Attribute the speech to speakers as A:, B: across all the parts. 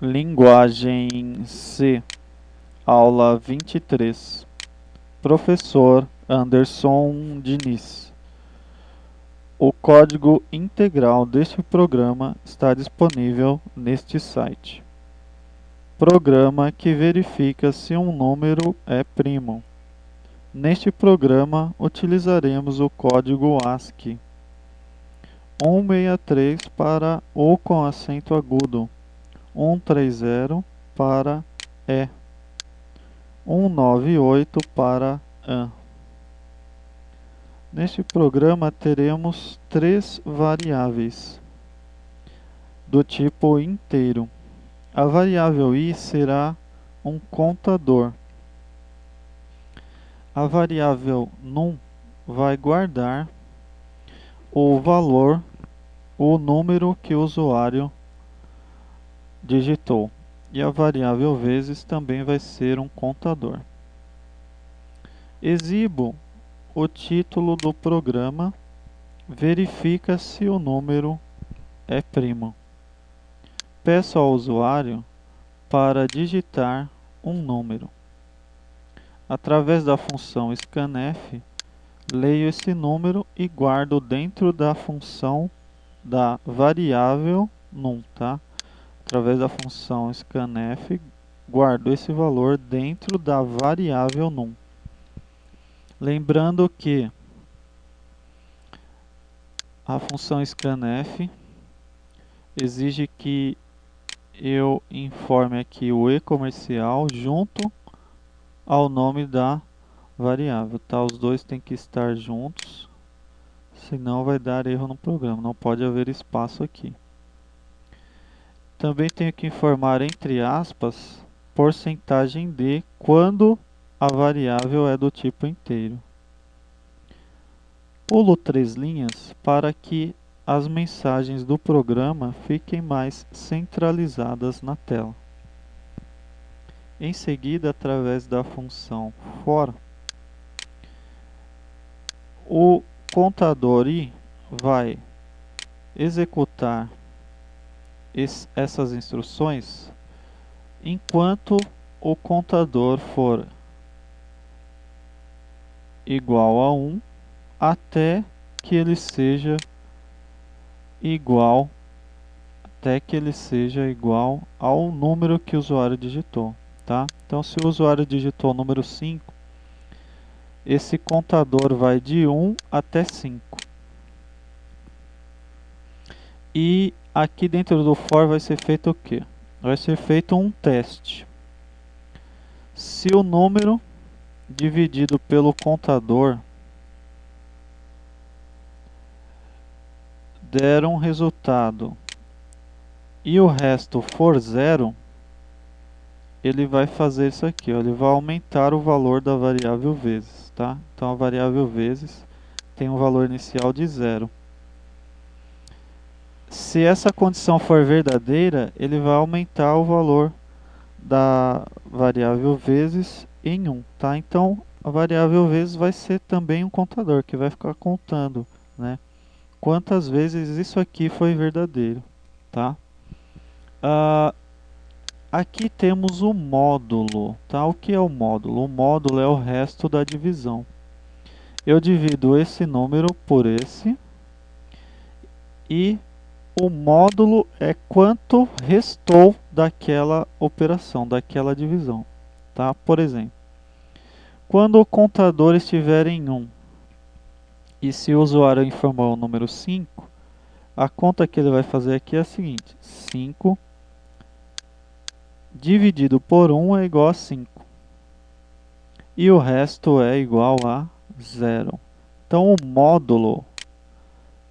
A: Linguagem C, aula 23. Professor Anderson Diniz. O código integral deste programa está disponível neste site. Programa que verifica se um número é primo. Neste programa, utilizaremos o código ASCII 163 para O com acento agudo, 130 para E, 198 para AN. Neste programa teremos três variáveis do tipo inteiro. A variável i será um contador. A variável num vai guardar o valor, o número que o usuário digitou. E a variável vezes também vai ser um contador. Exibo o título do programa, verifica se o número é primo. Peço ao usuário para digitar um número. Através da função scanf, leio esse número e guardo dentro da função da variável num, tá? Através da função scanf, guardo esse valor dentro da variável num. Lembrando que a função scanf exige que eu informe aqui o e-comercial junto ao nome da variável, tá? Os dois têm que estar juntos, senão vai dar erro no programa, não pode haver espaço aqui. Também tenho que informar entre aspas porcentagem de quando a variável é do tipo inteiro. Pulo 3 linhas para que as mensagens do programa fiquem mais centralizadas na tela. Em seguida, através da função for, o contador i vai executar essas instruções enquanto o contador for igual a 1 até que ele seja igual ao número que o usuário digitou, tá? Então, se o usuário digitou o número 5, esse contador vai de 1 até 5. E aqui dentro do for vai ser feito o quê? Vai ser feito um teste. Se o número dividido pelo contador der um resultado e o resto for zero, ele vai fazer isso aqui, ó, ele vai aumentar o valor da variável vezes, tá? Então a variável vezes tem um valor inicial de 0. Se essa condição for verdadeira, ele vai aumentar o valor da variável vezes em 1, tá? Então a variável vezes vai ser também um contador que vai ficar contando, né? Quantas vezes isso aqui foi verdadeiro, tá? Aqui temos o módulo, tá? O que é o módulo? O módulo é o resto da divisão. Eu divido esse número por esse e o módulo é quanto restou daquela operação, daquela divisão, tá? Por exemplo, quando o contador estiver em 1 e se o usuário informou o número 5, a conta que ele vai fazer aqui é a seguinte: 5 dividido por 1 é igual a 5. E o resto é igual a 0. Então o módulo,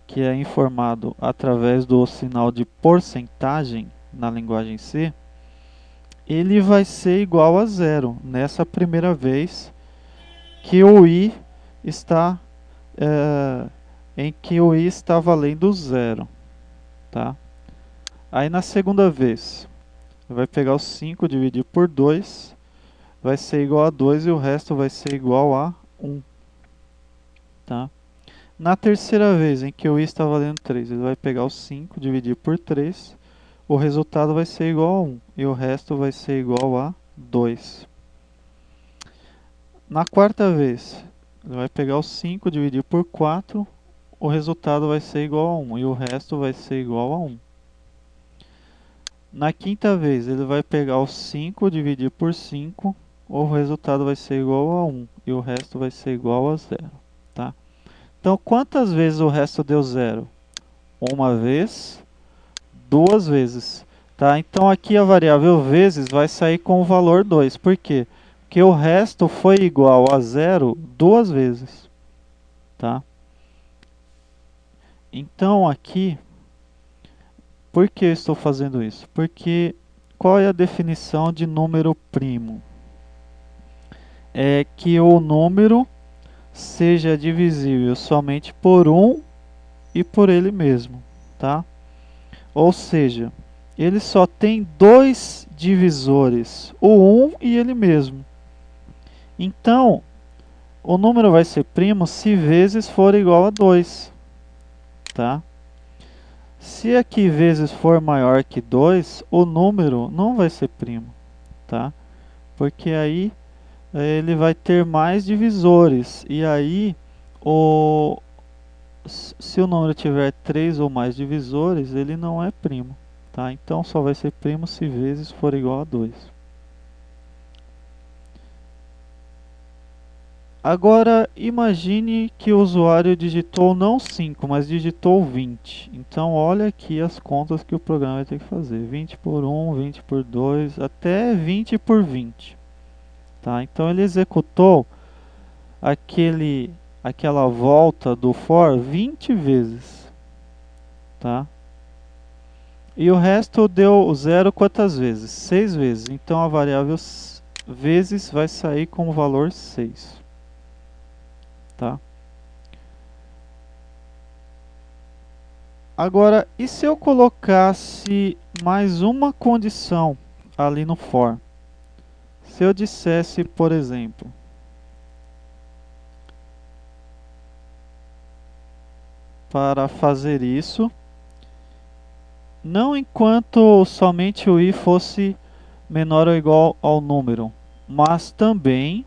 A: que é informado através do sinal de porcentagem na linguagem C, ele vai ser igual a 0 nessa primeira vez que o i está em que o i está valendo 0, tá? Aí na segunda vez, vai pegar o 5 dividir por 2, vai ser igual a 2 e o resto vai ser igual a 1, tá? Na terceira vez em que o i está valendo 3, ele vai pegar o 5 dividir por 3, o resultado vai ser igual a 1 e o resto vai ser igual a 2. Na quarta vez, ele vai pegar o 5 dividir por 4, o resultado vai ser igual a 1 e o resto vai ser igual a 1. Na quinta vez, ele vai pegar o 5 dividir por 5, o resultado vai ser igual a 1 e o resto vai ser igual a 0. Tá? Então, quantas vezes o resto deu 0? Uma vez, duas vezes. Tá? Então, aqui a variável vezes vai sair com o valor 2. Por quê? Porque o resto foi igual a 0 duas vezes. Tá? Então, aqui, por que eu estou fazendo isso? Porque qual é a definição de número primo? É que o número seja divisível somente por 1 e por ele mesmo, tá? Ou seja, ele só tem dois divisores, o 1 e ele mesmo. Então, o número vai ser primo se vezes for igual a 2, tá? Se aqui vezes for maior que 2, o número não vai ser primo, tá? Porque aí ele vai ter mais divisores, e aí se o número tiver 3 ou mais divisores, ele não é primo, tá? Então só vai ser primo se vezes for igual a 2. Agora imagine que o usuário digitou não 5, mas digitou 20. Então olha aqui as contas que o programa vai ter que fazer. 20 por 1, 20 por 2, até 20 por 20. Tá? Então ele executou aquela volta do for 20 vezes. Tá? E o resto deu 0 quantas vezes? 6 vezes. Então a variável vezes vai sair com o valor 6. Tá? Agora, e se eu colocasse mais uma condição ali no for? Se eu dissesse, por exemplo, para fazer isso, não enquanto somente o i fosse menor ou igual ao número, mas também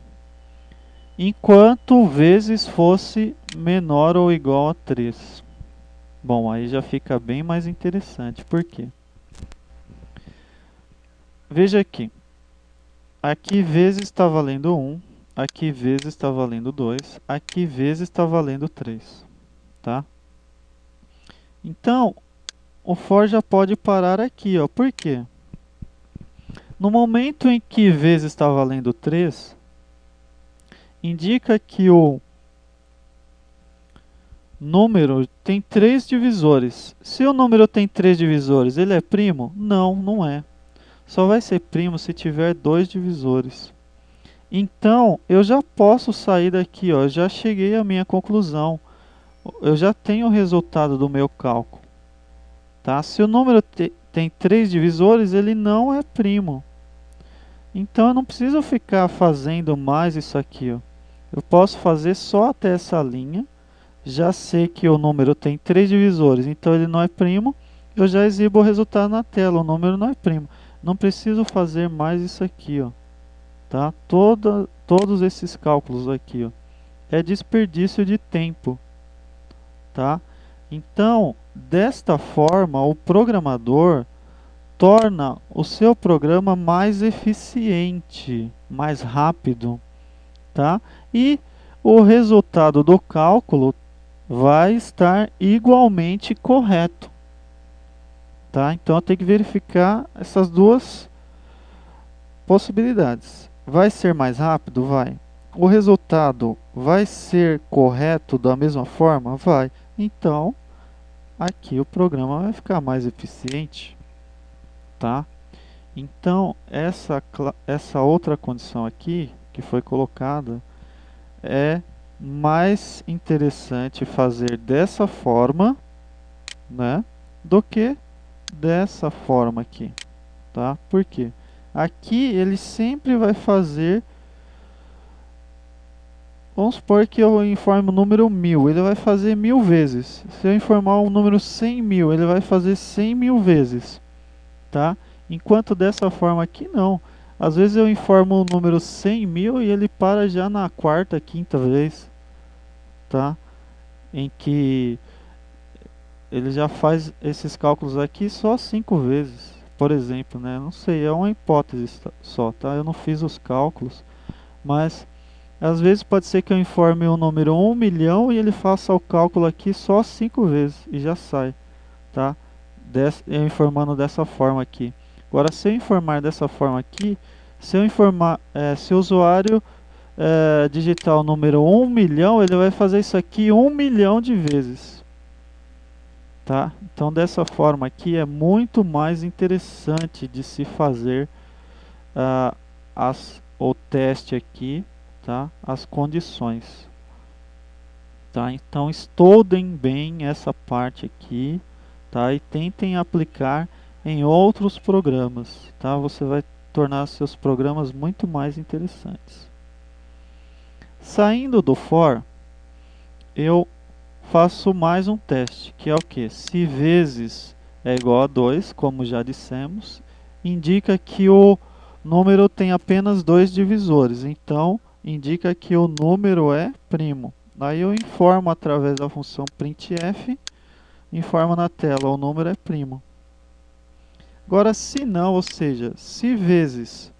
A: enquanto vezes fosse menor ou igual a 3. Bom, aí já fica bem mais interessante. Por quê? Veja aqui. Aqui vezes está valendo 1. Aqui vezes está valendo 2. Aqui vezes está valendo 3. Tá? Então, o for já pode parar aqui. Ó. Por quê? No momento em que vezes está valendo 3, indica que o número tem 3 divisores. Se o número tem 3 divisores, ele é primo? Não, não é. Só vai ser primo se tiver 2 divisores. Então, eu já posso sair daqui, ó, já cheguei à minha conclusão. Eu já tenho o resultado do meu cálculo. Tá? Se o número tem 3 divisores, ele não é primo. Então, eu não preciso ficar fazendo mais isso aqui. Ó. Eu posso fazer só até essa linha. Já sei que o número tem 3 divisores, então ele não é primo. Eu já exibo o resultado na tela, o número não é primo. Não preciso fazer mais isso aqui, ó. Tá? Todos esses cálculos aqui, ó, é desperdício de tempo. Tá? Então, desta forma, o programador torna o seu programa mais eficiente, mais rápido. Tá? E o resultado do cálculo vai estar igualmente correto. Tá? Então eu tenho que verificar essas duas possibilidades. Vai ser mais rápido? Vai. O resultado vai ser correto da mesma forma? Vai. Então, aqui o programa vai ficar mais eficiente. Tá? Então, essa outra condição aqui, que foi colocada, é mais interessante fazer dessa forma, né, do que dessa forma aqui, tá? Por quê? Aqui ele sempre vai fazer, vamos supor que eu informe o número 1000, ele vai fazer 1000 vezes. Se eu informar o número 100.000, ele vai fazer 100.000 vezes. tá? Enquanto dessa forma aqui não. Às vezes eu informo o número 100.000 e ele para já na quarta, quinta vez, tá? Em que ele já faz esses cálculos aqui só 5 vezes, por exemplo, né? Não sei, é uma hipótese só, tá? Eu não fiz os cálculos, mas às vezes pode ser que eu informe o número 1.000.000 e ele faça o cálculo aqui só 5 vezes e já sai, tá? Eu informando dessa forma aqui. Agora, se eu informar dessa forma aqui, se eu informar, se o usuário digitar o número 1.000.000, ele vai fazer isso aqui 1.000.000 de vezes, tá? Então, dessa forma aqui é muito mais interessante de se fazer o teste aqui, tá? As condições, tá? Então, estudem bem essa parte aqui, tá? E tentem aplicar em outros programas, tá? Você vai tornar seus programas muito mais interessantes. Saindo do for, eu faço mais um teste, que é o que? Se vezes é igual a 2, como já dissemos, indica que o número tem apenas 2 divisores, então indica que o número é primo. Aí eu informo através da função printf, informo na tela, o número é primo. Agora, se não, ou seja, se vezes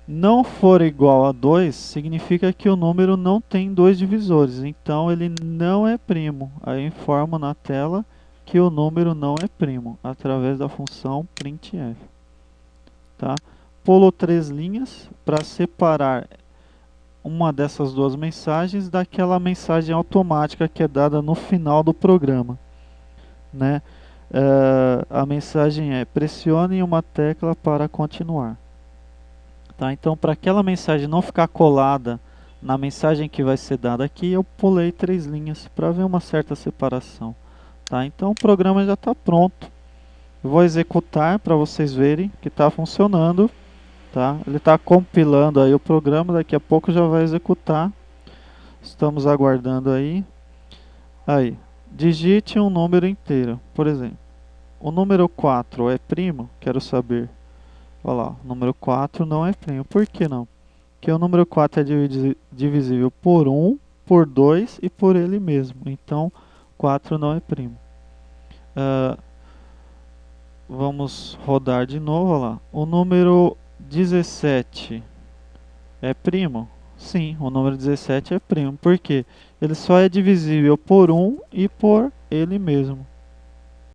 A: não for igual a 2, significa que o número não tem 2 divisores, então ele não é primo. Aí eu informo na tela que o número não é primo, através da função printf. Tá? Pulo 3 linhas para separar uma dessas duas mensagens daquela mensagem automática que é dada no final do programa, né? A mensagem é: pressione uma tecla para continuar. Tá? Então, para aquela mensagem não ficar colada na mensagem que vai ser dada aqui, eu pulei 3 linhas para ver uma certa separação. Tá? Então, o programa já está pronto. Eu vou executar para vocês verem que está funcionando. Tá? Ele está compilando aí o programa, daqui a pouco já vai executar. Estamos aguardando aí. Aí, digite um número inteiro. Por exemplo, o número 4 é primo? Quero saber. Olha lá, o número 4 não é primo. Por que não? Porque o número 4 é divisível por 1, por 2 e por ele mesmo. Então, 4 não é primo. Vamos rodar de novo, olha lá. O número 17 é primo? Sim, o número 17 é primo. Por quê? Ele só é divisível por 1 e por ele mesmo.